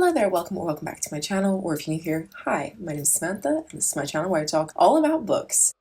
Hello there, welcome or welcome back to my channel, or if you're new here, hi, my name is Samantha, and this is my channel where I talk all about books.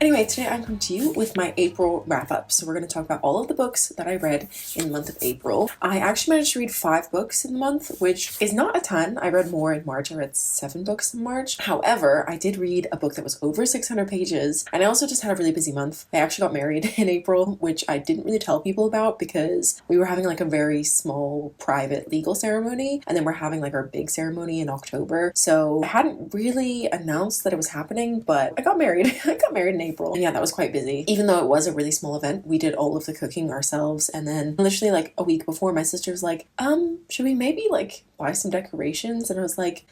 Anyway, today I'm coming to you with my April wrap-up. So we're going to talk about all of the books that I read in the month of April. I actually managed to read 5 books in the month, which is not a ton. I read more in March. I read 7 books in March. However, I did read a book that was over 600 pages, and I also just had a really busy month. I actually got married in April, which I didn't really tell people about because we were having like a very small private legal ceremony, and then we're having like our big ceremony in October. So I hadn't really announced that it was happening, but I got married. I got married in April. And yeah, that was quite busy. Even though it was a really small event, we did all of the cooking ourselves. And then literally like a week before, my sister was like, should we maybe like buy some decorations? And I was like,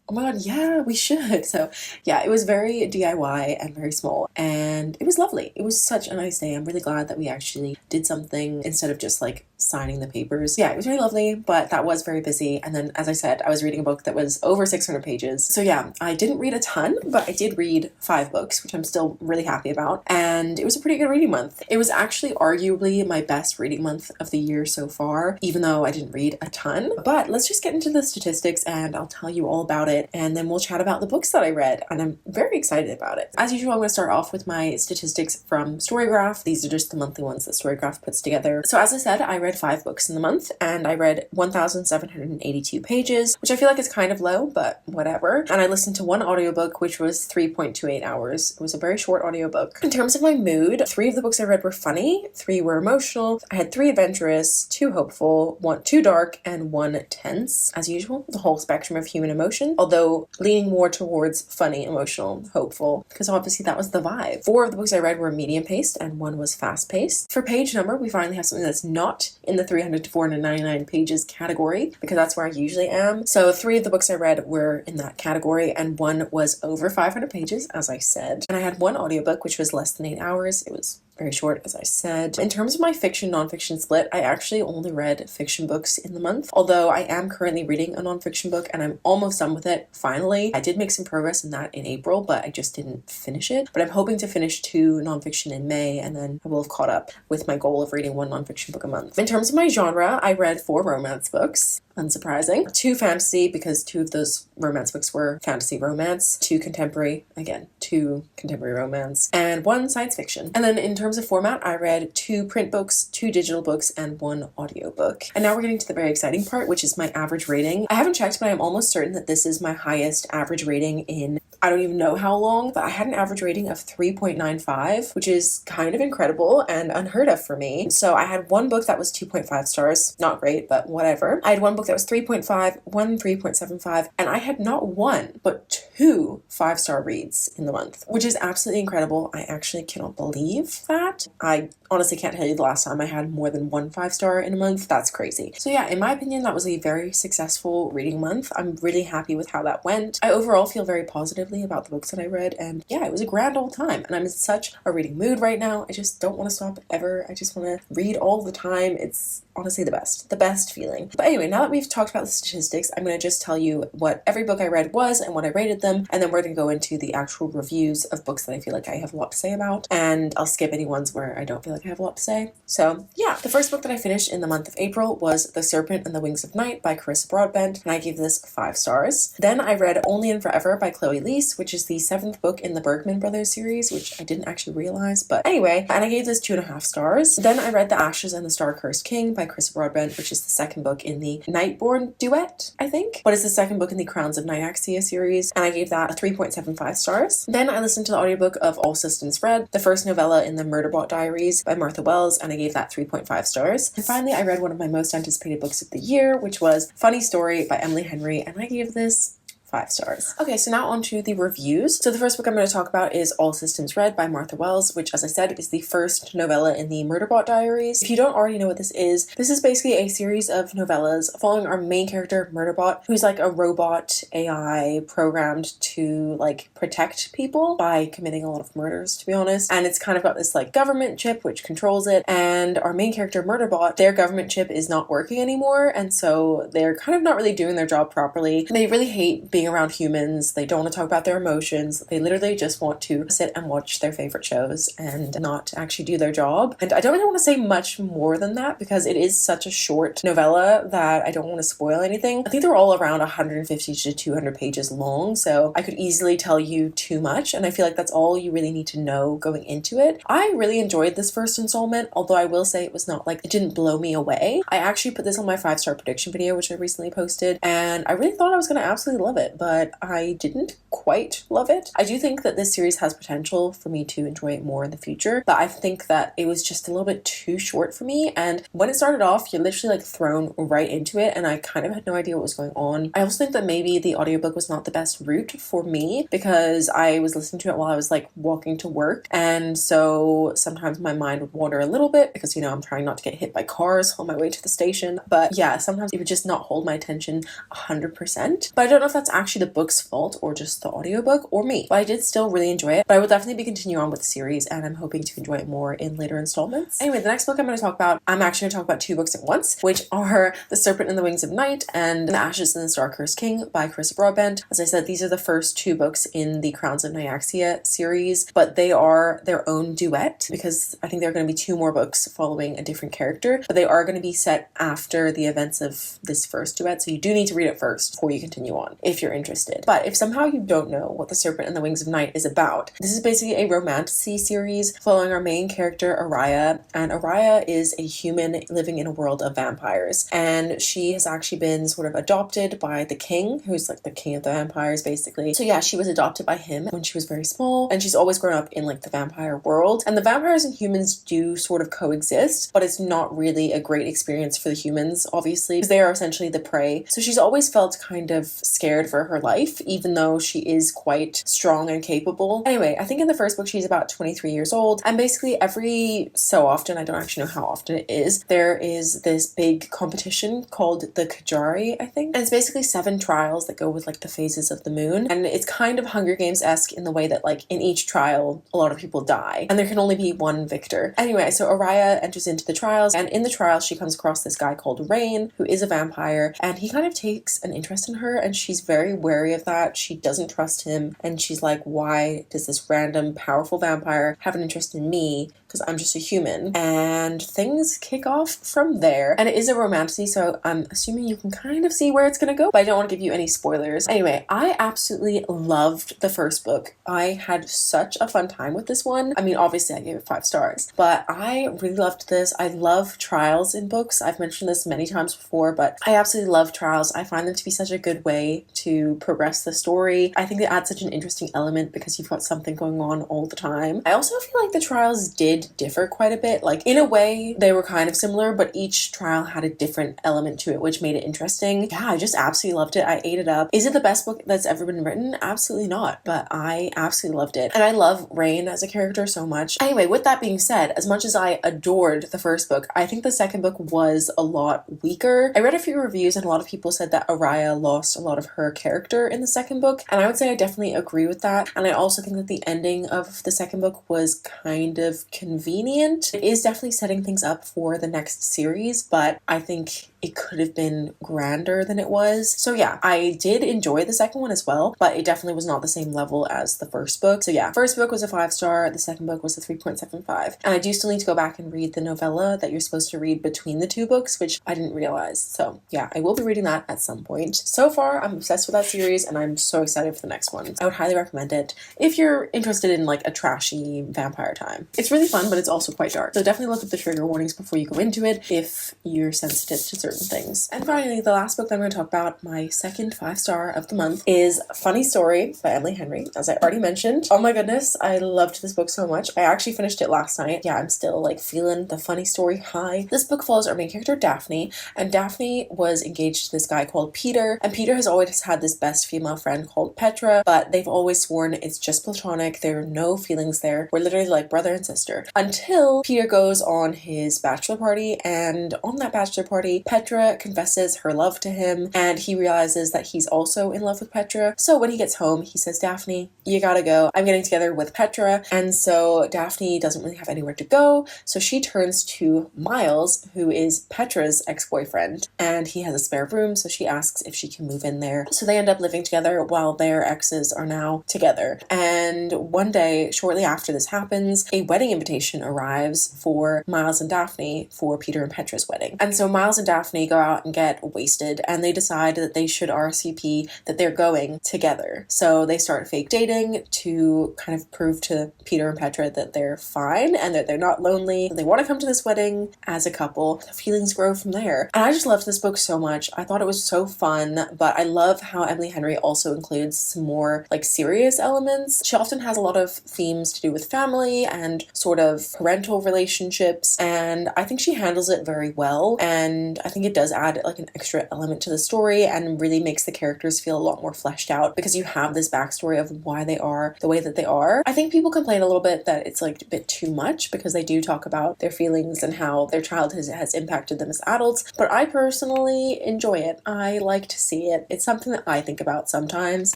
oh my god, yeah, we should. So yeah, it was very DIY and very small, and it was lovely. It was such a nice day. I'm really glad that we actually did something instead of just like signing the papers. Yeah, it was really lovely, but that was very busy. And then, as I said, I was reading a book that was over 600 pages. So yeah, I didn't read a ton, but I did read 5 books, which I'm still really happy about. And it was a pretty good reading month. It was actually arguably my best reading month of the year so far, even though I didn't read a ton. But let's just get into the statistics and I'll tell you all about it. And then we'll chat about the books that I read, and I'm very excited about it. As usual, I'm going to start off with my statistics from Storygraph. These are just the monthly ones that Storygraph puts together. So as I said, I read 5 books in the month, and I read 1,782 pages, which I feel like is kind of low, but whatever. And I listened to 1 audiobook, which was 3.28 hours. It was a very short audiobook. In terms of my mood, 3 of the books I read were funny, 3 were emotional, I had 3 adventurous, 2 hopeful, 2 dark, and 1 tense. As usual, the whole spectrum of human emotion, although leaning more towards funny, emotional, hopeful, because obviously that was the vibe. 4 of the books I read were medium paced and 1 was fast paced. For page number, we finally have something that's not in the 300 to 499 pages category, because that's where I usually am. So 3 of the books I read were in that category, and 1 was over 500 pages, as I said. And I had 1 audiobook, which was less than 8 hours. It was very short, as I said. In terms of my fiction nonfiction split, I actually only read fiction books in the month, although I am currently reading a nonfiction book and I'm almost done with it, finally. I did make some progress in that in April, but I just didn't finish it. But I'm hoping to finish 2 nonfiction in May, and then I will have caught up with my goal of reading 1 nonfiction book a month. In terms of my genre, I read 4 romance books. Unsurprising. 2 fantasy, because 2 of those romance books were fantasy romance, 2 contemporary, again, 2 contemporary romance, and 1 science fiction. And then in terms of format, I read 2 print books, 2 digital books, and 1 audiobook. And now we're getting to the very exciting part, which is my average rating. I haven't checked, but I'm almost certain that this is my highest average rating in I don't even know how long, but I had an average rating of 3.95, which is kind of incredible and unheard of for me. So I had 1 book that was 2.5 stars. Not great, but whatever. I had 1 book that was 3.5, 1 3.75, and I had not 1, but 2 5-star reads in the month, which is absolutely incredible. I actually cannot believe that. I honestly can't tell you the last time I had more than 1 5-star in a month. That's crazy. So yeah, in my opinion, that was a very successful reading month. I'm really happy with how that went. I overall feel very positively about the books that I read, and yeah, it was a grand old time, and I'm in such a reading mood right now. I just don't want to stop ever. I just want to read all the time. It's honestly the best feeling. But anyway, now that we've talked about the statistics, I'm going to just tell you what every book I read was and what I rated them, and then we're going to go into the actual reviews of books that I feel like I have a lot to say about, and I'll skip any ones where I don't feel like I have a lot to say. So yeah, the first book that I finished in the month of April was The Serpent and the Wings of Night by Carissa Broadbent, and I gave this 5 stars. Then I read Only and Forever by Chloe Leese, which is the 7th book in the Bergman Brothers series, which I didn't actually realize, but anyway, and I gave this 2.5 stars. Then I read The Ashes and the Star-Cursed King by Carissa Broadbent, which is the 2nd book in the Nightborn Duet, I think, but it's the 2nd book in the Crowns of Nyaxia series, and I gave that a 3.75 stars. Then I listened to the audiobook of All Systems Red, the first novella in the Murderbot Diaries by Martha Wells, and I gave that 3.5 stars. And finally, I read one of my most anticipated books of the year, which was Funny Story by Emily Henry, and I gave this 5 stars. Okay, so now on to the reviews. So the first book I'm going to talk about is All Systems Red by Martha Wells, which, as I said, is the first novella in the Murderbot Diaries. If you don't already know what this is basically a series of novellas following our main character, Murderbot, who's like a robot AI programmed to like protect people by committing a lot of murders, to be honest. And it's kind of got this like government chip which controls it, and our main character, Murderbot, their government chip is not working anymore, and so they're kind of not really doing their job properly. They really hate being being around humans. They don't want to talk about their emotions. They literally just want to sit and watch their favorite shows and not actually do their job. And I don't really want to say much more than that because it is such a short novella that I don't want to spoil anything. I think they're all around 150 to 200 pages long, so I could easily tell you too much, and I feel like that's all you really need to know going into it. I really enjoyed this first installment, although I will say it was not like, it didn't blow me away. I actually put this on my 5-star prediction video, which I recently posted, and I really thought I was going to absolutely love it, but I didn't quite love it. I do think that this series has potential for me to enjoy it more in the future, but I think that it was just a little bit too short for me, and when it started off, you're literally like thrown right into it, and I kind of had no idea what was going on. I also think that maybe the audiobook was not the best route for me because I was listening to it while I was like walking to work, and so sometimes my mind would wander a little bit because, you know, I'm trying not to get hit by cars on my way to the station. But yeah, sometimes it would just not hold my attention 100%. But I don't know if that's actually the book's fault or just the audiobook or me. But I did still really enjoy it. But I will definitely be continuing on with the series, and I'm hoping to enjoy it more in later installments. Anyway, the next book I'm going to talk about, I'm actually going to talk about 2 books at once, which are The Serpent and the Wings of Night and The Ashes and the Star-Cursed King by Chris Broadbent. As I said, these are the first 2 books in the Crowns of Nyaxia series, but they are their own duet because I think there are going to be 2 more books following a different character, but they are going to be set after the events of this first duet, so you do need to read it first before you continue on if you're interested. But if somehow you don't know what The Serpent and the Wings of Night is about, this is basically a romantasy series following our main character Araya, and Araya is a human living in a world of vampires, and she has actually been sort of adopted by the king, who's like the king of the vampires basically. So yeah, she was adopted by him when she was very small, and she's always grown up in like the vampire world, and the vampires and humans do sort of coexist, but it's not really a great experience for the humans, obviously, because they are essentially the prey. So she's always felt kind of scared for her life, even though she is quite strong and capable. Anyway, I think in the first book she's about 23 years old, and basically every so often, I don't actually know how often it is, there is this big competition called the Kajari, I think, and it's basically 7 trials that go with like the phases of the moon, and it's kind of Hunger Games-esque in the way that like in each trial a lot of people die and there can only be one victor. Anyway, so Araya enters into the trials, and in the trials she comes across this guy called Rain, who is a vampire, and he kind of takes an interest in her, and she's very wary of that. She doesn't trust him, and she's like, why does this random powerful vampire have an interest in me? Because I'm just a human. And things kick off from there. And it is a romantasy, so I'm assuming you can kind of see where it's gonna go, but I don't want to give you any spoilers. Anyway, I absolutely loved the first book. I had such a fun time with this one. I mean, obviously I gave it 5 stars, but I really loved this. I love trials in books. I've mentioned this many times before, but I absolutely love trials. I find them to be such a good way to progress the story. I think they add such an interesting element because you've got something going on all the time. I also feel like the trials did differ quite a bit. Like in a way they were kind of similar, but each trial had a different element to it, which made it interesting. Yeah, I just absolutely loved it. I ate it up. Is it the best book that's ever been written? Absolutely not, but I absolutely loved it. And I love Rain as a character so much. Anyway, with that being said, as much as I adored the first book, I think the second book was a lot weaker. I read a few reviews and a lot of people said that Araya lost a lot of her character in the second book, and I would say I definitely agree with that. And I also think that the ending of the second book was kind of convenient. It is definitely setting things up for the next series, but I think it could have been grander than it was. So yeah, I did enjoy the second one as well, but it definitely was not the same level as the first book. So yeah, first book was a 5-star, the second book was a 3.75. And I do still need to go back and read the novella that you're supposed to read between the 2 books, which I didn't realize. So yeah, I will be reading that at some point. So far, I'm obsessed with that series and I'm so excited for the next one. I would highly recommend it if you're interested in like a trashy vampire time. It's really fun, but it's also quite dark. So definitely look at the trigger warnings before you go into it if you're sensitive to certain things. And finally, the last book that I'm going to talk about, my second 5-star of the month, is Funny Story by Emily Henry, as I already mentioned. Oh my goodness, I loved this book so much. I actually finished it last night. Yeah, I'm still like feeling the funny story high. This book follows our main character Daphne, and Daphne was engaged to this guy called Peter, and Peter has always had this best female friend called Petra, but they've always sworn it's just platonic. There are no feelings there. We're literally like brother and sister. Until Peter goes on his bachelor party, and on that bachelor party, Petra Petra confesses her love to him, and he realizes that he's also in love with Petra. So when he gets home, he says, Daphne, you gotta go. I'm getting together with Petra. And so Daphne doesn't really have anywhere to go, so she turns to Miles, who is Petra's ex-boyfriend, and he has a spare room, so she asks if she can move in there. So they end up living together while their exes are now together. And one day, shortly after this happens, a wedding invitation arrives for Miles and Daphne for Peter and Petra's wedding. And so Miles and Daphne go out and get wasted, and they decide that they should RSVP that they're going together. So they start fake dating to kind of prove to Peter and Petra that they're fine and that they're not lonely. They want to come to this wedding as a couple. The feelings grow from there. And I just loved this book so much. I thought it was so fun, but I love how Emily Henry also includes some more like serious elements. She often has a lot of themes to do with family and sort of parental relationships, and I think she handles it very well, and I think it does add like an extra element to the story and really makes the characters feel a lot more fleshed out because you have this backstory of why they are the way that they are. I think people complain a little bit that it's like a bit too much because they do talk about their feelings and how their childhood has impacted them as adults, but I personally enjoy it. I like to see it. It's something that I think about sometimes,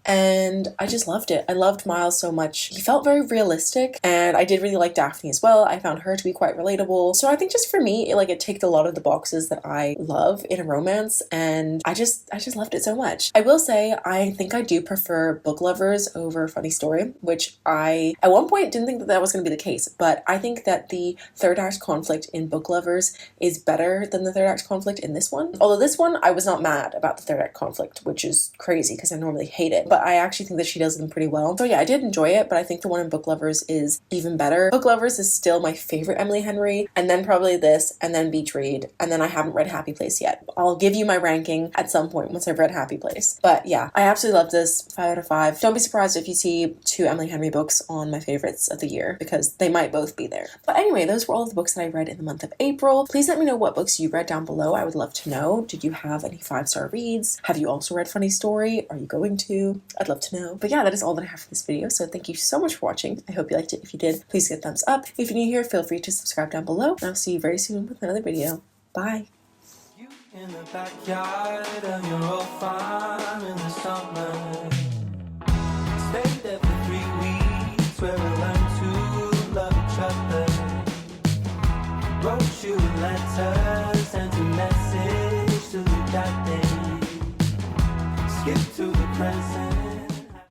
and I just loved it. I loved Miles so much. He felt very realistic, and I did really like Daphne as well. I found her to be quite relatable. So I think just for me, it ticked a lot of the boxes that I love in a romance, and I just loved it so much. I will say, I think I do prefer Book Lovers over Funny Story, which I, at one point, didn't think that that was going to be the case, but I think that the third act conflict in Book Lovers is better than the third act conflict in this one. Although this one, I was not mad about the third act conflict, which is crazy because I normally hate it, but I actually think that she does them pretty well. So yeah, I did enjoy it, but I think the one in Book Lovers is even better. Book Lovers is still my favorite Emily Henry, and then probably this, and then Beach Read, and then I haven't read Happy Place yet. I'll give you my ranking at some point once I've read Happy Place. But yeah, I absolutely love this. 5 out of 5. Don't be surprised if you see 2 Emily Henry books on my favorites of the year because they might both be there. But anyway, those were all of the books that I read in the month of April. Please let me know what books you read down below. I would love to know. Did you have any 5-star reads? Have you also read Funny Story? Are you going to? I'd love to know. But yeah, that is all that I have for this video. So thank you so much for watching. I hope you liked it. If you did, please give a thumbs up. If you're new here, feel free to subscribe down below. And I'll see you very soon with another video. Bye. You in the backyard and you're all fine in the summer. Stay there for 3 weeks where we learn to love each other. Wrote you a letter.